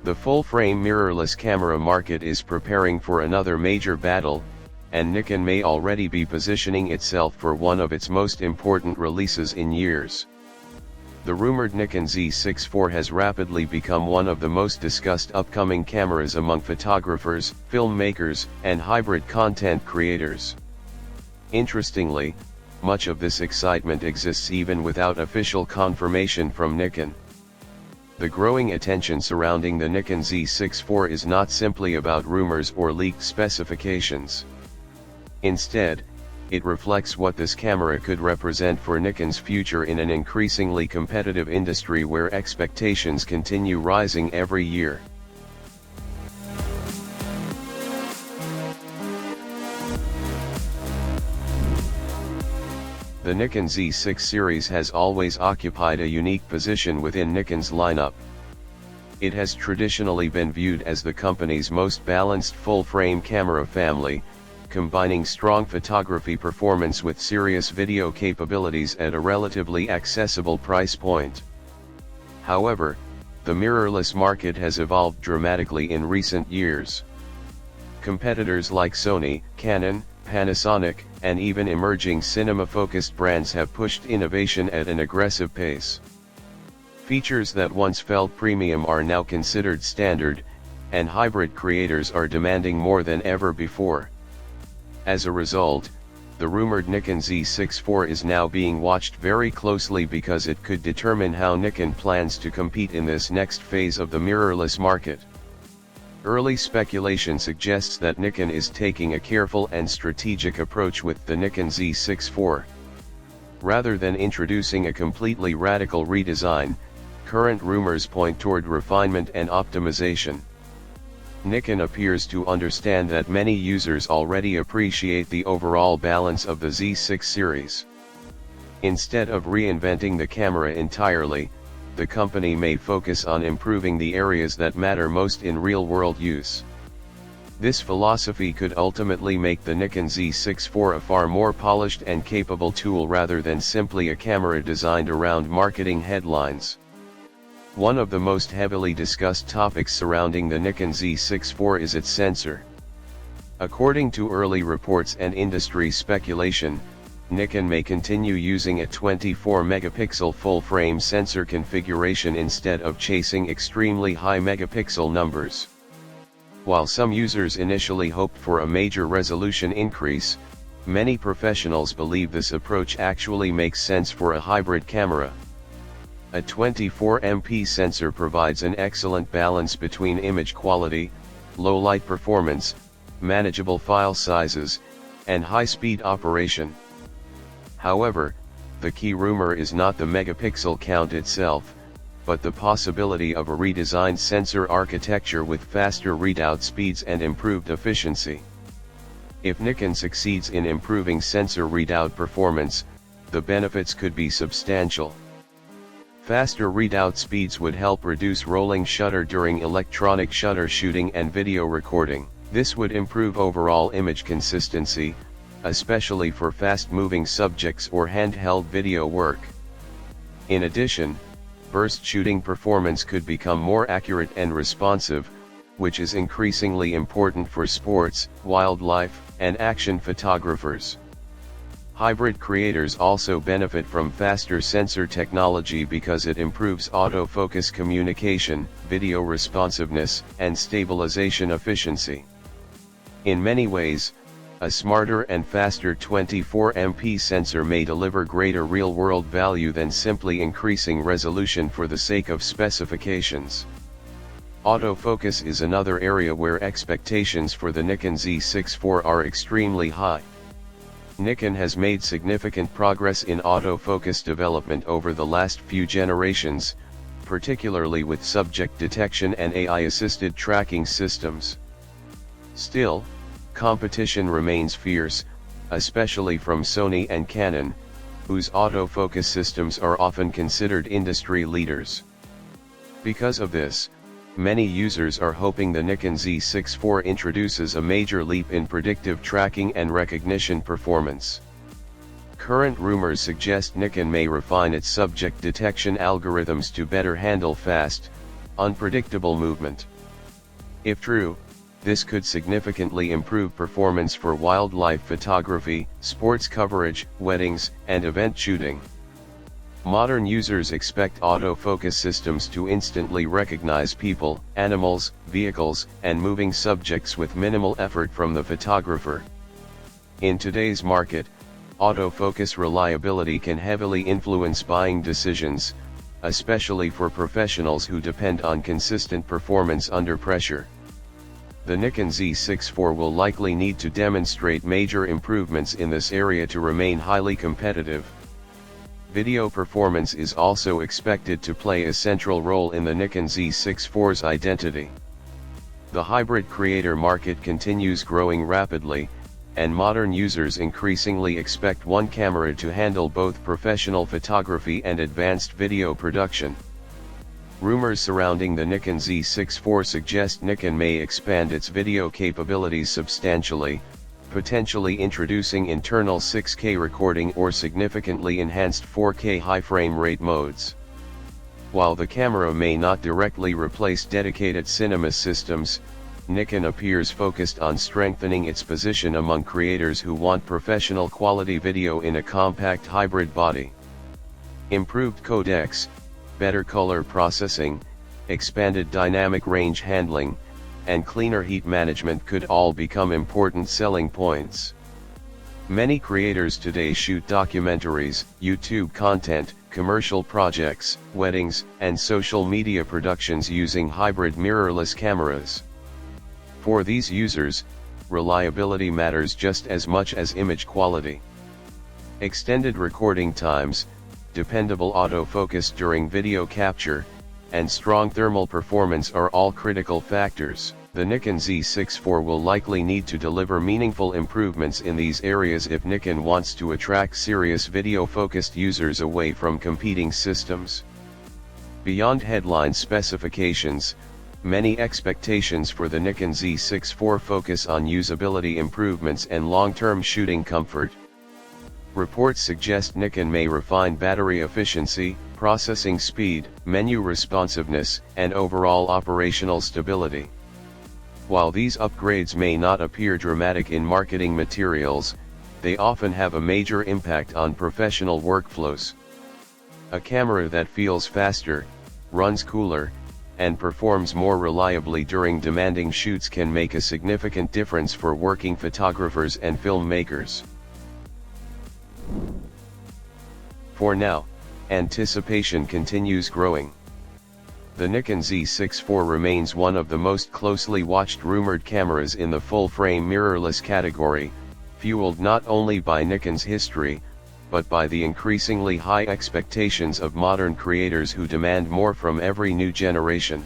The full-frame mirrorless camera market is preparing for another major battle, and Nikon may already be positioning itself for one of its most important releases in years. The rumored Nikon Z6 IV has rapidly become one of the most discussed upcoming cameras among photographers, filmmakers, and hybrid content creators. Interestingly, much of this excitement exists even without official confirmation from Nikon. The growing attention surrounding the Nikon Z6 IV is not simply about rumors or leaked specifications. Instead, it reflects what this camera could represent for Nikon's future in an increasingly competitive industry where expectations continue rising every year. The Nikon Z6 series has always occupied a unique position within Nikon's lineup. It has traditionally been viewed as the company's most balanced full-frame camera family, combining strong photography performance with serious video capabilities at a relatively accessible price point. However, the mirrorless market has evolved dramatically in recent years. Competitors like Sony, Canon, Panasonic, and even emerging cinema-focused brands have pushed innovation at an aggressive pace. Features that once felt premium are now considered standard, and hybrid creators are demanding more than ever before. As a result, the rumored Nikon Z6 IV is now being watched very closely because it could determine how Nikon plans to compete in this next phase of the mirrorless market. Early speculation suggests that Nikon is taking a careful and strategic approach with the Nikon Z6 IV. Rather than introducing a completely radical redesign, current rumors point toward refinement and optimization. Nikon appears to understand that many users already appreciate the overall balance of the Z6 series. Instead of reinventing the camera entirely, the company may focus on improving the areas that matter most in real-world use. This philosophy could ultimately make the Nikon Z6 IV a far more polished and capable tool rather than simply a camera designed around marketing headlines. One of the most heavily discussed topics surrounding the Nikon Z6 IV is its sensor. According to early reports and industry speculation, Nikon may continue using a 24-megapixel full-frame sensor configuration instead of chasing extremely high megapixel numbers. While some users initially hoped for a major resolution increase, many professionals believe this approach actually makes sense for a hybrid camera. A 24MP sensor provides an excellent balance between image quality, low light performance, manageable file sizes, and high-speed operation. However, the key rumor is not the megapixel count itself, but the possibility of a redesigned sensor architecture with faster readout speeds and improved efficiency. If Nikon succeeds in improving sensor readout performance, the benefits could be substantial. Faster readout speeds would help reduce rolling shutter during electronic shutter shooting and video recording. This would improve overall image consistency, especially for fast-moving subjects or handheld video work. In addition, burst shooting performance could become more accurate and responsive, which is increasingly important for sports, wildlife, and action photographers. Hybrid creators also benefit from faster sensor technology because it improves autofocus communication, video responsiveness, and stabilization efficiency. In many ways, a smarter and faster 24MP sensor may deliver greater real-world value than simply increasing resolution for the sake of specifications. Autofocus is another area where expectations for the Nikon Z6 IV are extremely high. Nikon has made significant progress in autofocus development over the last few generations, particularly with subject detection and AI-assisted tracking systems. Still, competition remains fierce, especially from Sony and Canon, whose autofocus systems are often considered industry leaders. Because of this, many users are hoping the Nikon Z6 IV introduces a major leap in predictive tracking and recognition performance. Current rumors suggest Nikon may refine its subject detection algorithms to better handle fast, unpredictable movement. If true, this could significantly improve performance for wildlife photography, sports coverage, weddings, and event shooting. Modern users expect autofocus systems to instantly recognize people, animals, vehicles, and moving subjects with minimal effort from the photographer. In today's market, autofocus reliability can heavily influence buying decisions, especially for professionals who depend on consistent performance under pressure. The Nikon Z6 IV will likely need to demonstrate major improvements in this area to remain highly competitive. Video performance is also expected to play a central role in the Nikon Z6 IV's identity. The hybrid creator market continues growing rapidly, and modern users increasingly expect one camera to handle both professional photography and advanced video production. Rumors surrounding the Nikon Z6 IV suggest Nikon may expand its video capabilities substantially, potentially introducing internal 6K recording or significantly enhanced 4K high frame rate modes. While the camera may not directly replace dedicated cinema systems, Nikon appears focused on strengthening its position among creators who want professional quality video in a compact hybrid body. Improved codecs, better color processing, expanded dynamic range handling, and cleaner heat management could all become important selling points. Many creators today shoot documentaries, YouTube content, commercial projects, weddings, and social media productions using hybrid mirrorless cameras. For these users, reliability matters just as much as image quality. Extended recording times, dependable autofocus during video capture, and strong thermal performance are all critical factors. The Nikon Z6 IV will likely need to deliver meaningful improvements in these areas if Nikon wants to attract serious video-focused users away from competing systems. Beyond headline specifications, many expectations for the Nikon Z6 IV focus on usability improvements and long-term shooting comfort. Reports suggest Nikon may refine battery efficiency, processing speed, menu responsiveness, and overall operational stability. While these upgrades may not appear dramatic in marketing materials, they often have a major impact on professional workflows. A camera that feels faster, runs cooler, and performs more reliably during demanding shoots can make a significant difference for working photographers and filmmakers. For now, anticipation continues growing. The Nikon Z6 IV remains one of the most closely watched rumored cameras in the full-frame mirrorless category, fueled not only by Nikon's history, but by the increasingly high expectations of modern creators who demand more from every new generation.